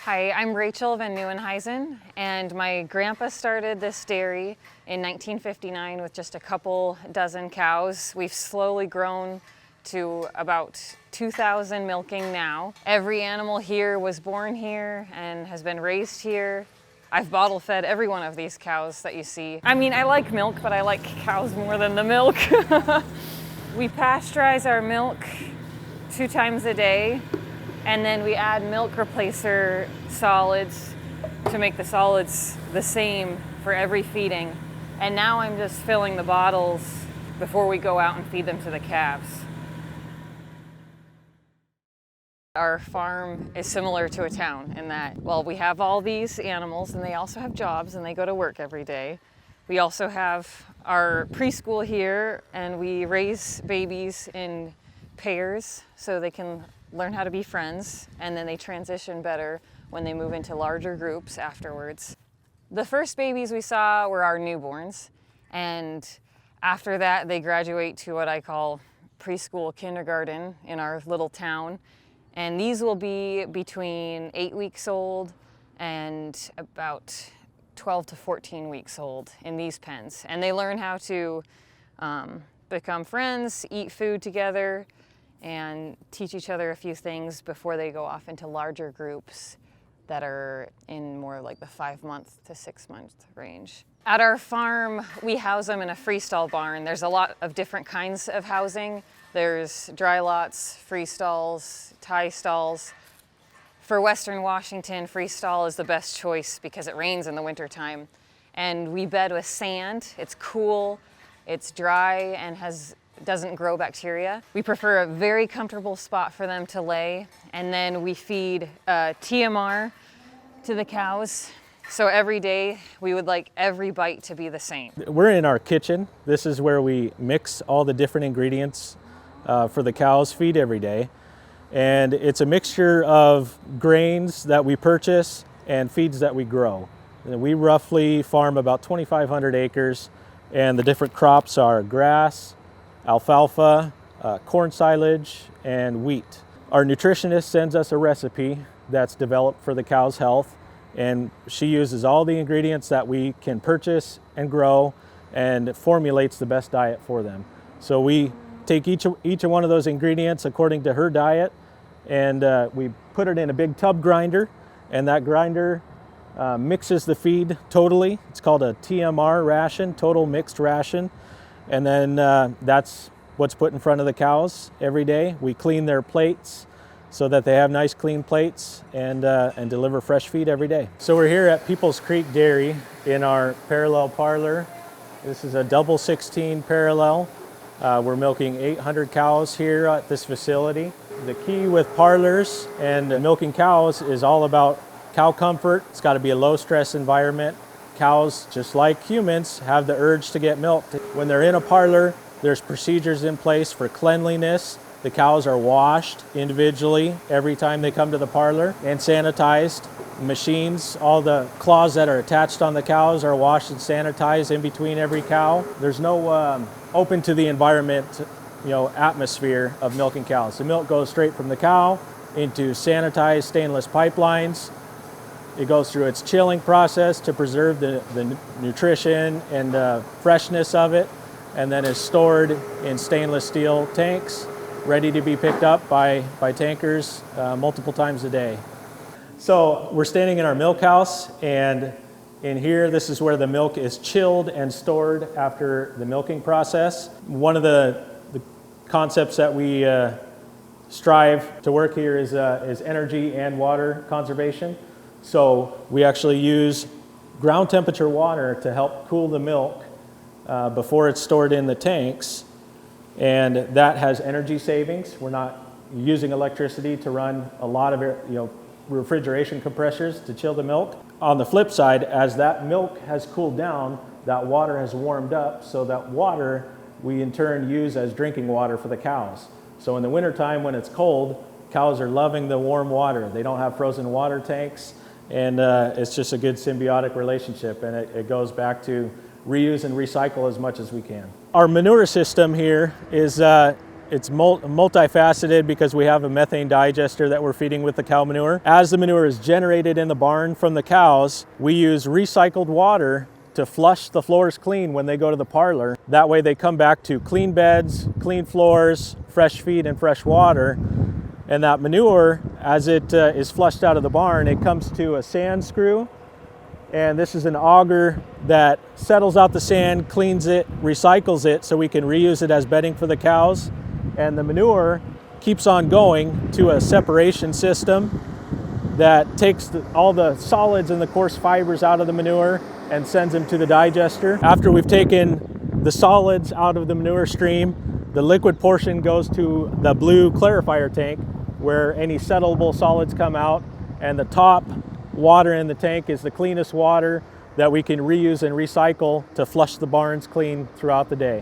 Hi, I'm Rachel Van Nieuwenhuizen, and my grandpa started this dairy in 1959 with just a couple dozen cows. We've slowly grown to about 2,000 milking now. Every animal here was born here and has been raised here. I've bottle fed every one of these cows that you see. I mean, I like milk, but I like cows more than the milk. We pasteurize our milk 2 times a day, and then we add milk replacer solids to make the solids the same for every feeding. And now I'm just filling the bottles before we go out and feed them to the calves. Our farm is similar to a town in that, well, we have all these animals and they also have jobs and they go to work every day. We also have our preschool here, and we raise babies in pairs so they can learn how to be friends, and then they transition better when they move into larger groups afterwards. The first babies we saw were our newborns, and after that they graduate to what I call preschool kindergarten in our little town. And these will be between 8 weeks old and about 12 to 14 weeks old in these pens. And they learn how to become friends, eat food together, and teach each other a few things before they go off into larger groups that are in more like the 5-month to 6-month range. At our farm, we house them in a freestall barn. There's a lot of different kinds of housing. There's dry lots, free stalls, tie stalls. For Western Washington, freestall is the best choice because it rains in the wintertime. And we bed with sand. It's cool, it's dry, and doesn't grow bacteria. We prefer a very comfortable spot for them to lay, and then we feed TMR to the cows. So every day we would like every bite to be the same. We're in our kitchen. This is where we mix all the different ingredients for the cows' feed every day. And it's a mixture of grains that we purchase and feeds that we grow. And we roughly farm about 2,500 acres, and the different crops are grass, alfalfa, corn silage, and wheat. Our nutritionist sends us a recipe that's developed for the cow's health, and she uses all the ingredients that we can purchase and grow and formulates the best diet for them. So we take each one of those ingredients according to her diet, and we put it in a big tub grinder, and that grinder mixes the feed totally. It's called a TMR ration, total mixed ration. And then that's what's put in front of the cows every day. We clean their plates so that they have nice clean plates, and deliver fresh feed every day. So we're here at Peoples Creek Dairy in our parallel parlor. This is a double 16 parallel. We're milking 800 cows here at this facility. The key with parlors and milking cows is all about cow comfort. It's got to be a low stress environment. Cows, just like humans, have the urge to get milked. When they're in a parlor, there's procedures in place for cleanliness. The cows are washed individually every time they come to the parlor and sanitized. Machines, all the claws that are attached on the cows are washed and sanitized in between every cow. There's no open to the environment, atmosphere of milking cows. The milk goes straight from the cow into sanitized stainless pipelines. It goes through its chilling process to preserve the nutrition and freshness of it, and then is stored in stainless steel tanks, ready to be picked up by tankers multiple times a day. So we're standing in our milk house, and in here, this is where the milk is chilled and stored after the milking process. One of the concepts that we strive to work here is energy and water conservation. So we actually use ground temperature water to help cool the milk before it's stored in the tanks, and that has energy savings. We're not using electricity to run a lot of refrigeration compressors to chill the milk. On the flip side, as that milk has cooled down, that water has warmed up, so that water we in turn use as drinking water for the cows. So in the wintertime when it's cold, cows are loving the warm water. They don't have frozen water tanks, and it's just a good symbiotic relationship, and it goes back to reuse and recycle as much as we can. Our manure system here is It's multifaceted because we have a methane digester that we're feeding with the cow manure. As the manure is generated in the barn from the cows, we use recycled water to flush the floors clean when they go to the parlor. That way they come back to clean beds, clean floors, fresh feed and fresh water. And that manure, as it is flushed out of the barn, it comes to a sand screw. And this is an auger that settles out the sand, cleans it, recycles it so we can reuse it as bedding for the cows. And the manure keeps on going to a separation system that takes all the solids and the coarse fibers out of the manure and sends them to the digester. After we've taken the solids out of the manure stream, the liquid portion goes to the blue clarifier tank where any settleable solids come out, and the top water in the tank is the cleanest water that we can reuse and recycle to flush the barns clean throughout the day.